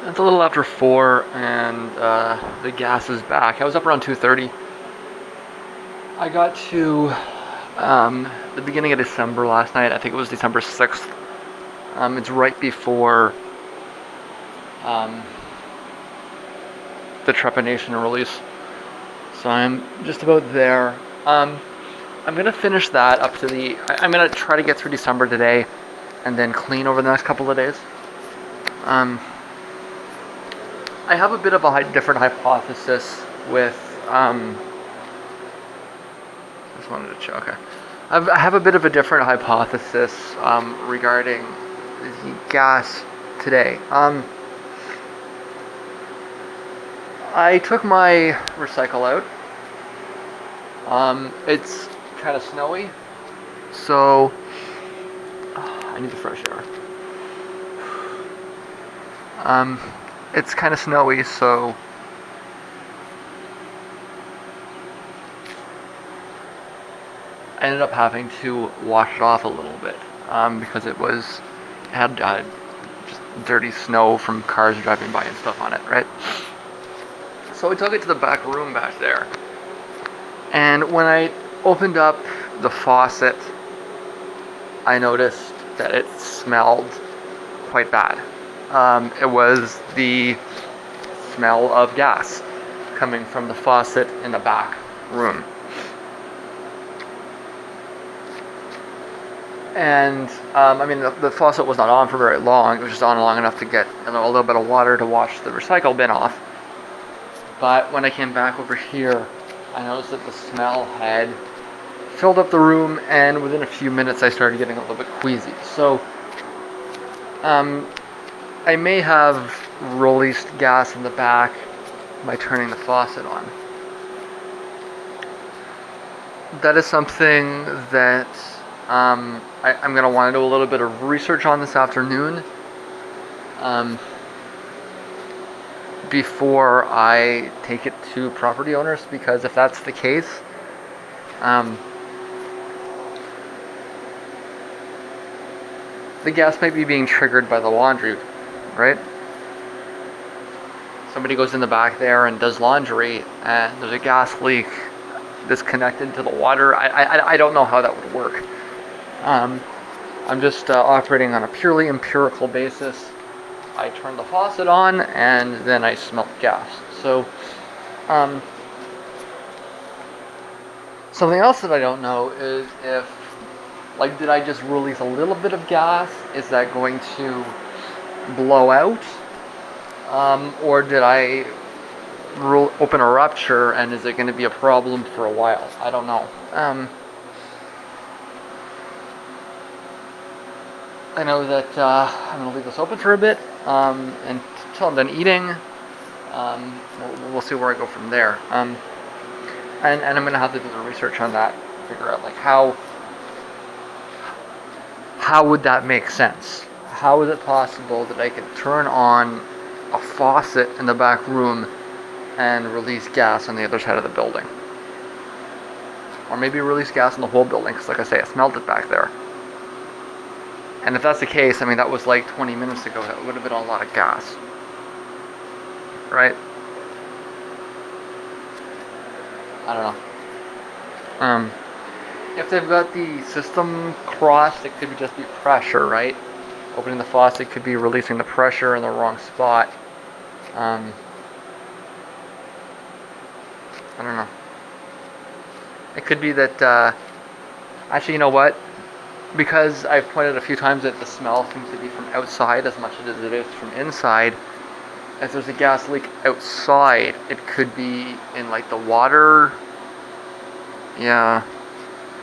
It's a little after 4, and the gas is back. I was up around 2:30. I got to the beginning of December last night. I think it was December 6th. It's right before um, the trepanation release, so I'm just about there. I'm gonna finish that up to the. I'm gonna try to get through December today, and then clean over the next couple of days. Um, I have a bit of a different hypothesis with. Just wanted to check. Okay, I have a bit of a different hypothesis regarding the gas today. I took my recycle out. It's kind of snowy, so I need the fresh air. It's kind of snowy, so I ended up having to wash it off a little bit because it had just dirty snow from cars driving by and stuff on it, right? So I took it to the back room back there, and when I opened up the faucet, I noticed that it smelled quite bad. It was the smell of gas coming from the faucet in the back room. And I mean, the faucet was not on for very long. It was just on long enough to get a little bit of water to wash the recycle bin off. But when I came back over here, I noticed that the smell had filled up the room, and within a few minutes I started getting a little bit queasy. So I may have released gas in the back by turning the faucet on. That is something that I'm going to want to do a little bit of research on this afternoon before I take it to property owners, because if that's the case, the gas might be being triggered by the laundry, right? Somebody goes in the back there and does laundry, and there's a gas leak that's connected to the water. I don't know how that would work. I'm just operating on a purely empirical basis. I turned the faucet on, and then I smelled gas. So, something else that I don't know is if, like, did I just release a little bit of gas? Is that going to blow out? Or did I open a rupture, and is it going to be a problem for a while? I don't know. I know that I'm going to leave this open for a bit until I'm done eating. We'll see where I go from there. And I'm going to have to do the research on that, figure out like how would that make sense? How is it possible that I could turn on a faucet in the back room and release gas on the other side of the building? Or maybe release gas in the whole building, because like I say, I smelled it back there. And if that's the case, I mean, that was like 20 minutes ago. That would have been a lot of gas. Right? I don't know. If they've got the system crossed, it could just be pressure, right? Opening the faucet could be releasing the pressure in the wrong spot. I don't know. It could be that, actually, you know what? Because I've pointed a few times that the smell seems to be from outside as much as it is from inside. If there's a gas leak outside, it could be in like the water, yeah,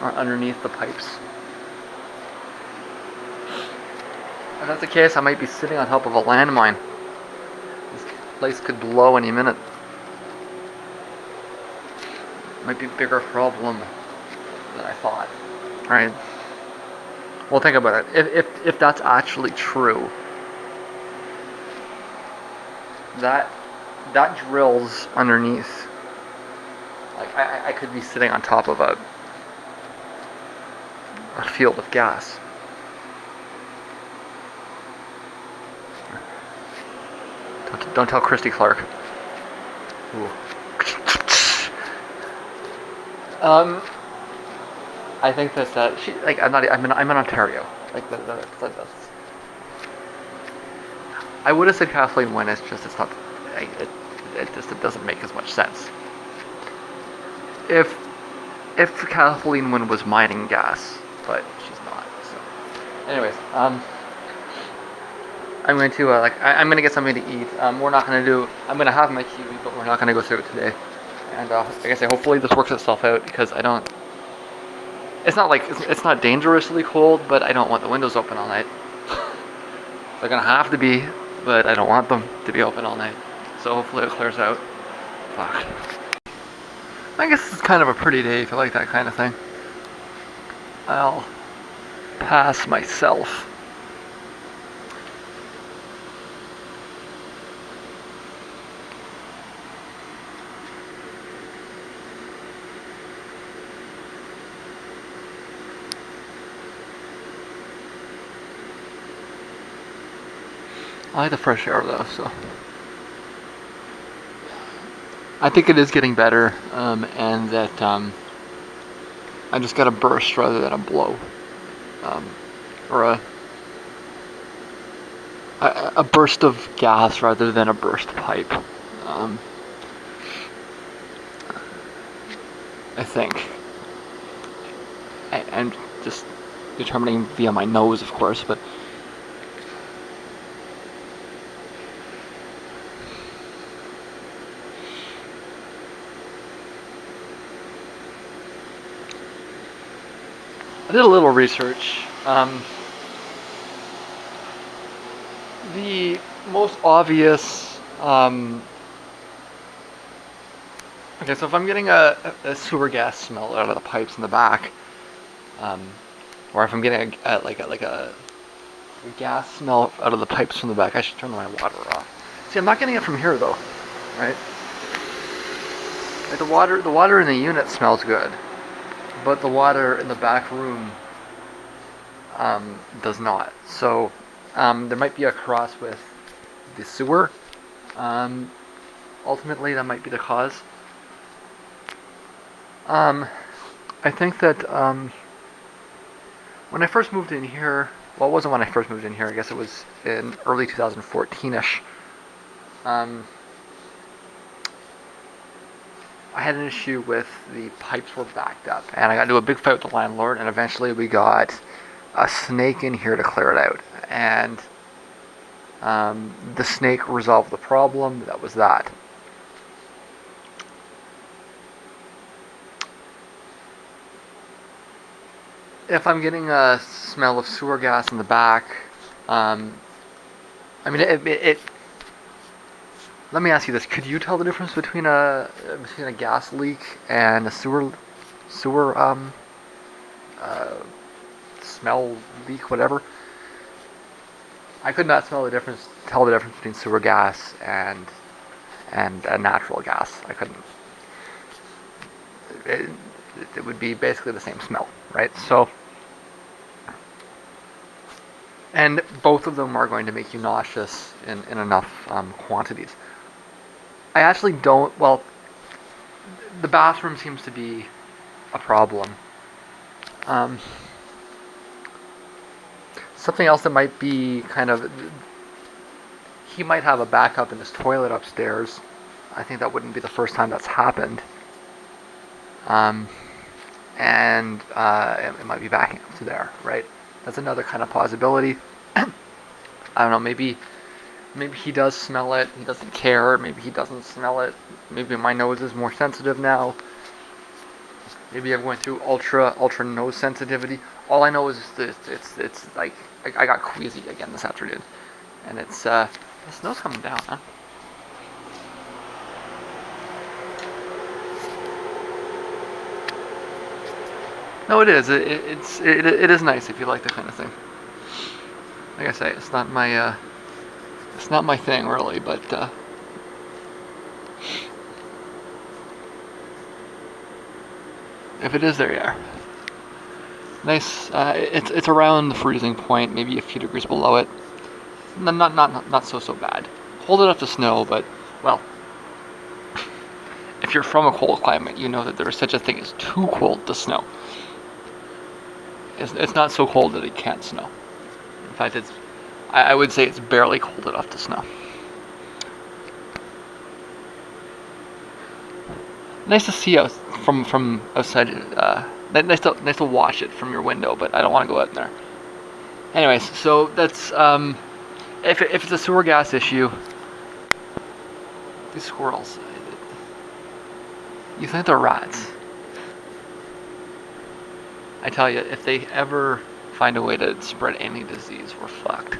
underneath the pipes. If that's the case, I might be sitting on top of a landmine. This place could blow any minute. Might be a bigger problem than I thought, right? Well, think about it. If that's actually true, that drills underneath. Like I could be sitting on top of a field of gas. Don't tell Christy Clark. Ooh. I think that she like I'm in Ontario. Like that's I would have said Kathleen Wynne. It's not. It doesn't make as much sense. If Kathleen Wynne was mining gas, but she's not. So, anyways, I'm going to I'm going to get something to eat. We're not going to do. I'm going to have my kiwi, but we're not going to go through it today. And like I say, hopefully this works itself out because I don't. It's not like it's not dangerously cold, but I don't want the windows open all night. They're gonna have to be, but I don't want them to be open all night. So hopefully it clears out. Fuck. I guess it's kind of a pretty day if you like that kind of thing. I'll pass myself. I like the fresh air though, so I think it is getting better, and that I just got a burst rather than a blow, or a burst of gas rather than a burst pipe. I think, and just determining via my nose, of course, but. I did a little research. The most obvious. Okay, so if I'm getting a sewer gas smell out of the pipes in the back, or if I'm getting a gas smell out of the pipes from the back, I should turn my water off. See, I'm not getting it from here though, right? Like the water in the unit smells good. But the water in the back room does not. So there might be a cross with the sewer. Ultimately, that might be the cause. I think that when I first moved in here, well, it wasn't when I first moved in here. I guess it was in early 2014-ish. I had an issue with the pipes were backed up, and I got into a big fight with the landlord, and eventually we got a snake in here to clear it out, and the snake resolved the problem. That was that. If I'm getting a smell of sewer gas in the back, I mean it let me ask you this: could you tell the difference between a gas leak and a sewer smell leak, whatever? I could not tell the difference between sewer gas and a natural gas. I couldn't. It would be basically the same smell, right? So, and both of them are going to make you nauseous in enough quantities. I actually don't. Well, the bathroom seems to be a problem. Something else that might be kind of. He might have a backup in his toilet upstairs. I think that wouldn't be the first time that's happened. And it might be backing up to there, right? That's another kind of possibility. I don't know, maybe he does smell it, he doesn't care, maybe he doesn't smell it, maybe my nose is more sensitive now, maybe I'm going through ultra nose sensitivity. All I know is it's like, I got queasy again this afternoon, and it's, the snow's coming down, huh? No, it is. It is nice if you like that kind of thing. Like I say, it's not my thing really, but if it is, there you are. Nice. It's around the freezing point, maybe a few degrees below it. Not so bad cold enough to snow, but, well, if you're from a cold climate, you know that there is such a thing as too cold to snow. It's not so cold that it can't snow. In fact, I would say it's barely cold enough to snow. Nice to see out from outside. Nice to watch it from your window, but I don't want to go out in there. Anyways, so that's if it's a sewer gas issue, these squirrels. You think they're rats? I tell you, if they ever find a way to spread any disease, we're fucked.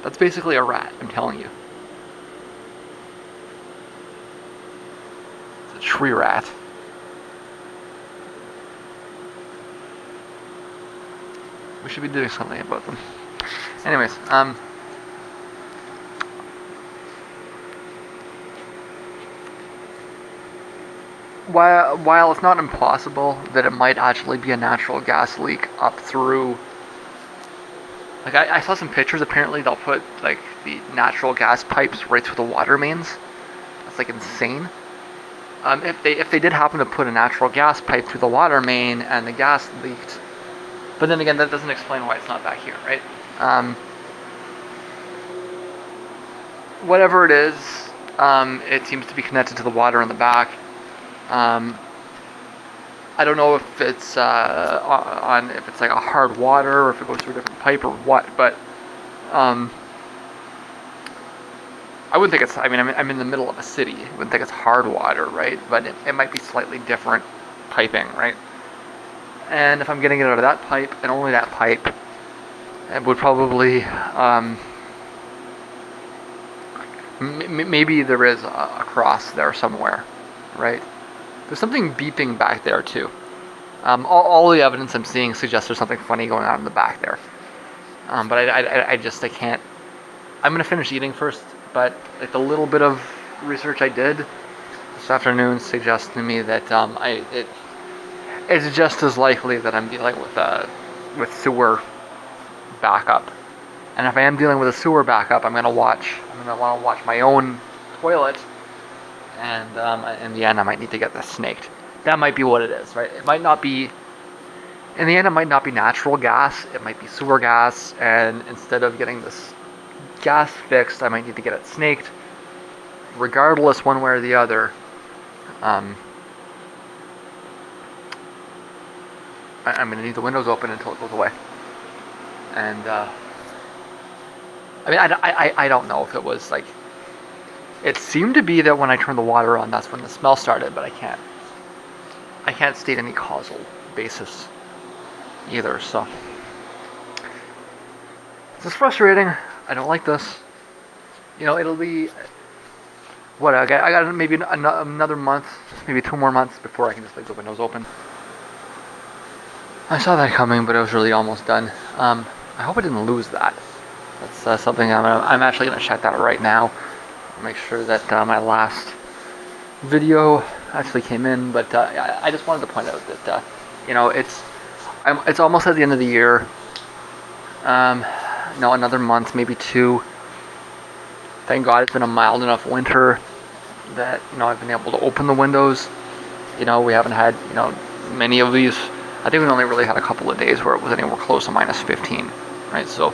That's basically a rat, I'm telling you. It's a tree rat. We should be doing something about them. Anyways, while it's not impossible that it might actually be a natural gas leak up through, like I saw some pictures. Apparently they'll put like the natural gas pipes right through the water mains. That's like insane. If they did happen to put a natural gas pipe through the water main and the gas leaked, but then again that doesn't explain why it's not back here, right? Whatever it is, it seems to be connected to the water in the back. I don't know if it's if it's like a hard water or if it goes through a different pipe or what, but I wouldn't think it's. I mean, I'm in the middle of a city. I wouldn't think it's hard water, right? But it might be slightly different piping, right? And if I'm getting it out of that pipe and only that pipe, it would probably maybe there is a cross there somewhere, right? There's something beeping back there too. All the evidence I'm seeing suggests there's something funny going on in the back there. But I can't. I'm gonna finish eating first. But like the little bit of research I did this afternoon suggests to me that it's just as likely that I'm dealing with sewer backup. And if I am dealing with a sewer backup, I'm gonna want to watch my own toilet. And in the end, I might need to get this snaked. That might be what it is, right? It might not be. In the end, it might not be natural gas. It might be sewer gas. And instead of getting this gas fixed, I might need to get it snaked. Regardless, one way or the other, I'm gonna need the windows open until it goes away. And I mean, I don't know if it was like. It seemed to be that when I turned the water on, that's when the smell started, but I can't state any causal basis either. So this is frustrating. I don't like this. You know, it'll be what I got maybe another month, maybe 2 more months before I can just leave the windows open. I saw that coming, but it was really almost done. I hope I didn't lose that. That's something I'm actually gonna check that right now. Make sure that my last video actually came in, but I just wanted to point out that you know it's almost at the end of the year. No, another month, maybe 2. Thank God it's been a mild enough winter that I've been able to open the windows. We haven't had many of these. I think we only really had a couple of days where it was anywhere close to -15, right? So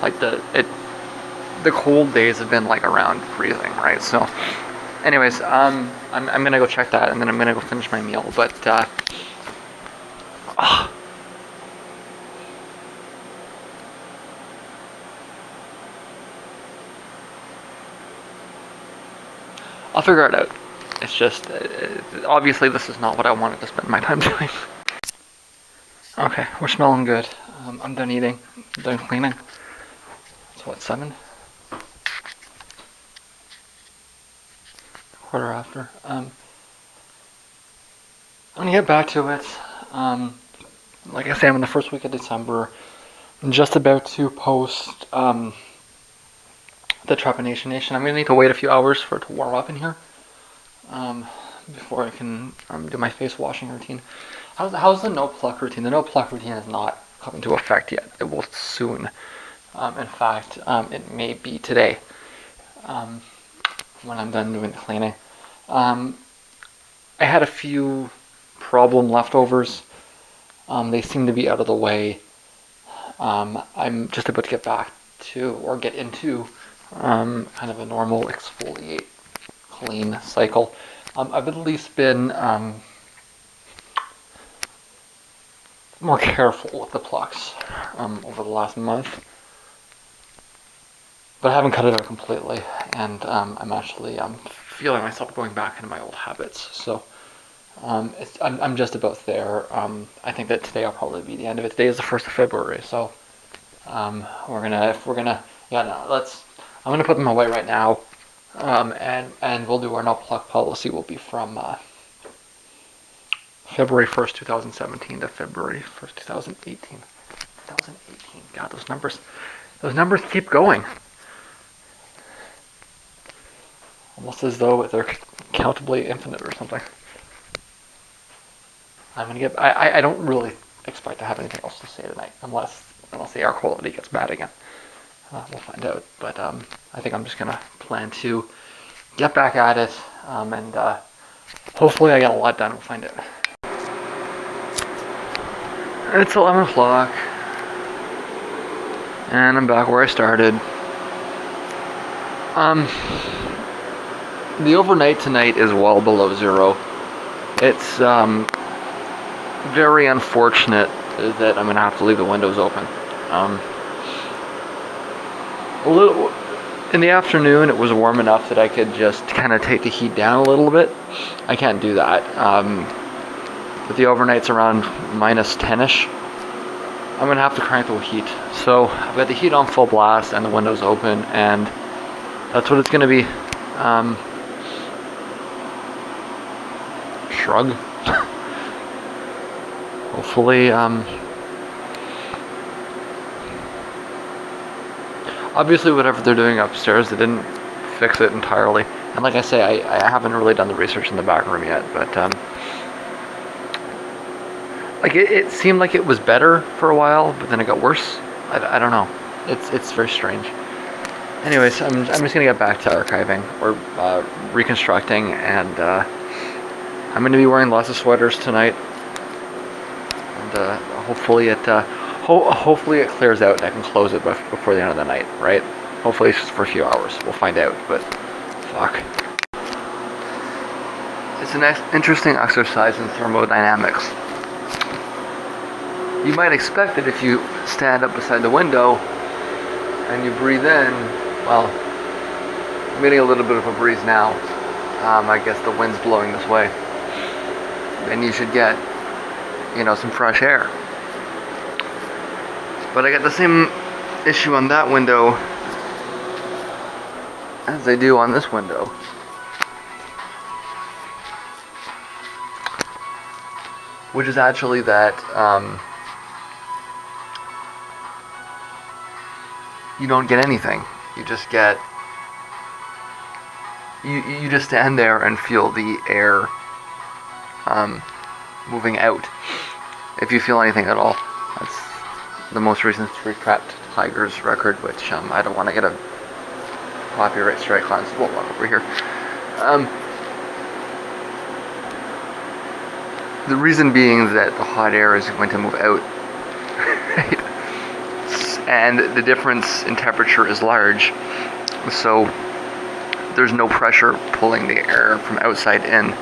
like the cold days have been like around freezing, right? So anyways, I'm gonna go check that and then I'm gonna go finish my meal. But I'll figure it out. It's just obviously this is not what I wanted to spend my time doing. Okay, we're smelling good. I'm done eating. I'm done cleaning. It's what, 7? Quarter after. I'm gonna get back to it. Like I say, I'm in the first week of December. I'm just about to post the Trepanation Nation. I'm gonna need to wait a few hours for it to warm up in here before I can do my face washing routine. How's the no pluck routine? The no pluck routine has not come into effect yet. It will soon. In fact, it may be today when I'm done doing the cleaning. I had a few problem leftovers. They seem to be out of the way. I'm just about to get back to, or get into, kind of a normal exfoliate clean cycle. I've at least been more careful with the plucks over the last month, but I haven't cut it out completely, and I'm actually feeling myself going back into my old habits. So I'm just about there. I think that today will probably be the end of it. Today is the 1st of February, so yeah, no, I'm gonna put them away right now, and we'll do our no pluck policy. Will be from February 1st, 2017 to February 1st, 2018. 2018. God, those numbers keep going. Almost as though they're countably infinite or something. I don't really expect to have anything else to say tonight, unless the air quality gets bad again. We'll find out. But I think I'm just gonna plan to get back at it, and hopefully I get a lot done. We'll find out. It's 11 o'clock, and I'm back where I started. The overnight tonight is well below zero. It's very unfortunate that I'm gonna have to leave the windows open. A little in the afternoon, it was warm enough that I could just kind of take the heat down a little bit. I can't do that. But the overnight's around minus 10ish. I'm gonna have to crank the heat. So I've got the heat on full blast and the windows open, and that's what it's gonna be. Shrug. Hopefully, obviously whatever they're doing upstairs, they didn't fix it entirely. And like I say, I haven't really done the research in the back room yet, but like it seemed like it was better for a while, but then it got worse. I don't know. It's very strange. Anyways, I'm just gonna get back to archiving or reconstructing, and I'm gonna be wearing lots of sweaters tonight, and hopefully it clears out and I can close it before the end of the night, right? Hopefully it's just for a few hours. We'll find out, but fuck. It's an interesting exercise in thermodynamics. You might expect that if you stand up beside the window and you breathe in, well, I'm getting a little bit of a breeze now. I guess the wind's blowing this way. And you should get, some fresh air. But I got the same issue on that window as I do on this window. Which is actually that you don't get anything. You just get you just stand there and feel the air moving out. If you feel anything at all. That's the most recent Three-Trapped Tigers record, which I don't want to get a copyright strike on, so we'll walk over here. The reason being that the hot air is going to move out, right? And the difference in temperature is large, so there's no pressure pulling the air from outside in,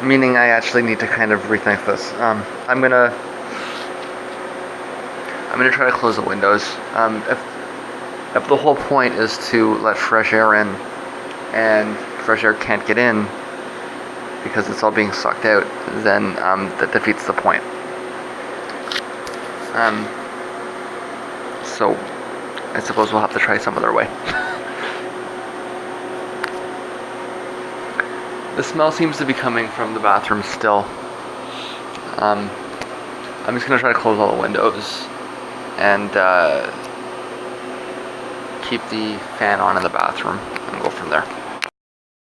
meaning I actually need to kind of rethink this. I'm gonna try to close the windows. If the whole point is to let fresh air in, and fresh air can't get in because it's all being sucked out, then that defeats the point. So I suppose we'll have to try some other way. The smell seems to be coming from the bathroom still. I'm just gonna try to close all the windows and keep the fan on in the bathroom and go from there.